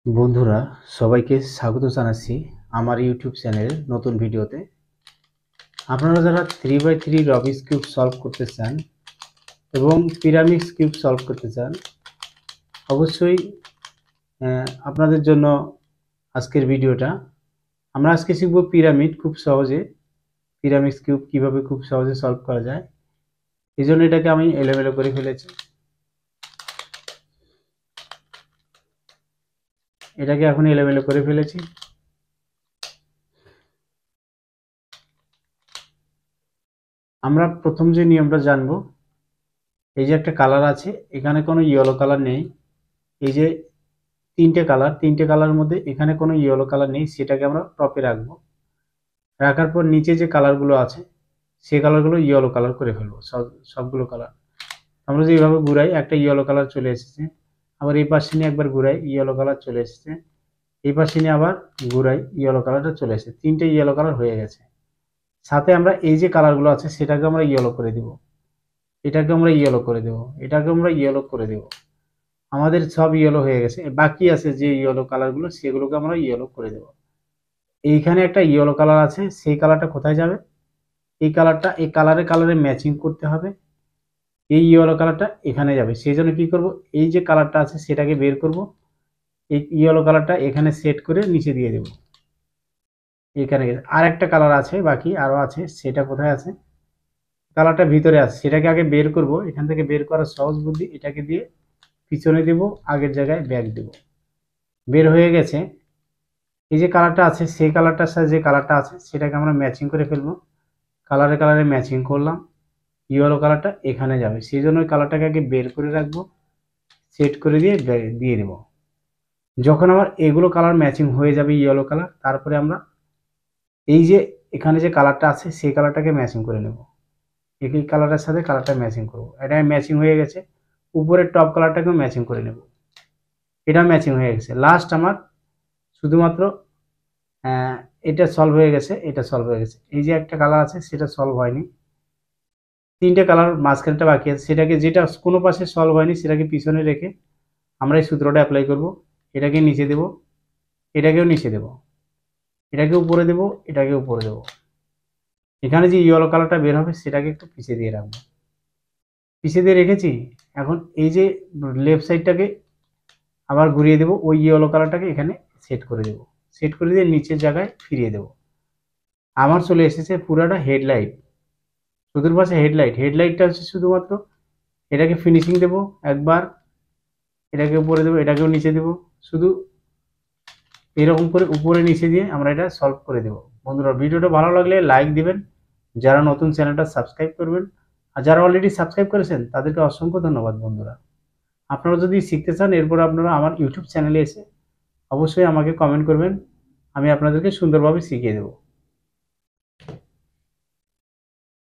বন্ধুরা, সবাইকে স্বাগত জানাচ্ছি আমার ইউটিউব চ্যানেল নতুন ভিডিওতে। আপনারা যারা 3x3 রবিক্স কিউব সলভ করতে চান এবং পিরামিড কিউব সলভ করতে চান, অবশ্যই আপনাদের জন্য আজকের ভিডিওটা। আমরা আজকে শিখব পিরামিড খুব সহজে, পিরামিড কিউব কিভাবে খুব সহজে সলভ করা যায়। এই জন্য এটাকে আমি এলোমেলো করে ফেলেছি। এটাকে এখন এলোমেলো করে ফেলেছি। আমরা প্রথম যে নিয়মটা জানবো, এই যে একটা কালার আছে, এখানে কোনো ইয়েলো কালার নেই। এই যে তিনটে কালারের মধ্যে এখানে কোনো ইয়েলো কালার নেই, সেটাকে আমরা টপে রাখবো। রাখার পর নিচে যে কালারগুলো আছে সেই কালারগুলো ইয়েলো কালার করে ফেলবো। সবগুলো কালার আমরা যেভাবে ঘুরাই, একটা ইয়েলো কালার চলে এসেছে। আবার এই পাশে নিয়ে একবার ঘুরাই, ইয়েলো কালার চলে এসেছে। এই পাশে নিয়ে আবার ঘুরাই, ইয়েলো কালারটা চলে এসেছে। তিনটে ইয়েলো কালার হয়ে গেছে। সাথে আমরা এই যে কালারগুলো আছে সেটাকে আমরা ইয়েলো করে দিব, এটাকে আমরা ইয়েলো করে দেব, এটাকে আমরা ইয়েলো করে দেব। আমাদের সব ইয়েলো হয়ে গেছে। বাকি আছে যে ইয়েলো কালারগুলো, সেগুলোকে আমরা ইয়েলো করে দেব। এইখানে একটা ইয়েলো কালার আছে, সেই কালারটা কোথায় যাবে? এই কালারটা এই কালারে ম্যাচিং করতে হবে। এই ইয়েলো কালারটা এখানে যাবে। সেই জন্য কি করব, এই যে কালারটা আছে সেটাকে বের করব। এই ইয়েলো কালারটা এখানে সেট করে নিচে দিয়ে দেব। এখানে আর একটা কালার আছে, বাকি আরো আছে। সেটা কোথায় আছে? কালারটা ভিতরে আছে, সেটাকে আগে বের করব। এখান থেকে বের করার সহজ বুদ্ধি, এটাকে দিয়ে পিছনে দেব, আগের জায়গায় ব্যাক দেব। বের হয়ে গেছে। এই যে কালারটা আছে সেই কালারটার সাথে যে কালারটা আছে সেটাকে আমরা ম্যাচিং করে ফেলবো। কালারে ম্যাচিং করলাম। ইয়েলো কালারটা এখানে যাবে, সেই জন্য ওই কালারটাকে আগে বের করে রাখবো, সেট করে দিয়ে দেবো। যখন আমার এগুলো কালার ম্যাচিং হয়ে যাবে ইয়েলো কালার, তারপরে আমরা এই যে এখানে যে কালারটা আছে সেই কালারটাকে ম্যাচিং করে নেব। এই কালারের সাথে কালারটা ম্যাচিং করব। এটা ম্যাচিং হয়ে গেছে। উপরের টপ কালারটাকেও ম্যাচিং করে নেব। এটা ম্যাচিং হয়ে গেছে। লাস্ট আমার শুধুমাত্র এটা সলভ হয়ে গেছে, এটা সলভ হয়ে গেছে। এই যে একটা কালার আছে সেটা সলভ হয়নি, তিনটে কালার মাঝখানটা বাকি আছে। সেটাকে যেটা কোনো পাশে সলভ হয়নি সেটাকে পিছনে রেখে আমরা এই সূত্রটা অ্যাপ্লাই করব। এটাকে নিচে দেব, এটাকেও নিচে দেব, এটাকে উপরে দেব, এটাকে উপরে দেব। এখানে যে ইয়েলো কালারটা বের হবে সেটাকে একটু পিছিয়ে দিয়ে রাখবো। পিছিয়ে দিয়ে রেখেছি। এখন এই যে লেফট সাইডটাকে আবার ঘুরিয়ে দেব, ওই ইয়েলো কালারটাকে এখানে সেট করে দেব। সেট করে দিয়ে নিচের জায়গায় ফিরিয়ে দেব। আমার চলে এসেছে পুরাটা হেডলাইট। চতুর্পাশে হেডলাইটটা হচ্ছে শুধুমাত্র এটাকে ফিনিশিং দেব একবার, এটাকে উপরে দেবো, এটাকেও নিচে দেব। শুধু এরকম করে উপরে নিচে দিয়ে আমরা এটা সলভ করে দেব। বন্ধুরা, ভিডিওটা ভালো লাগলে লাইক দিবেন, যারা নতুন চ্যানেলটা সাবস্ক্রাইব করবেন, আর যারা অলরেডি সাবস্ক্রাইব করেছেন তাদেরকে অসংখ্য ধন্যবাদ। বন্ধুরা, আপনারা যদি শিখতে চান এরপর আপনারা আমার ইউটিউব চ্যানেলে এসে অবশ্যই আমাকে কমেন্ট করবেন, আমি আপনাদেরকে সুন্দরভাবে শিখিয়ে দেবো।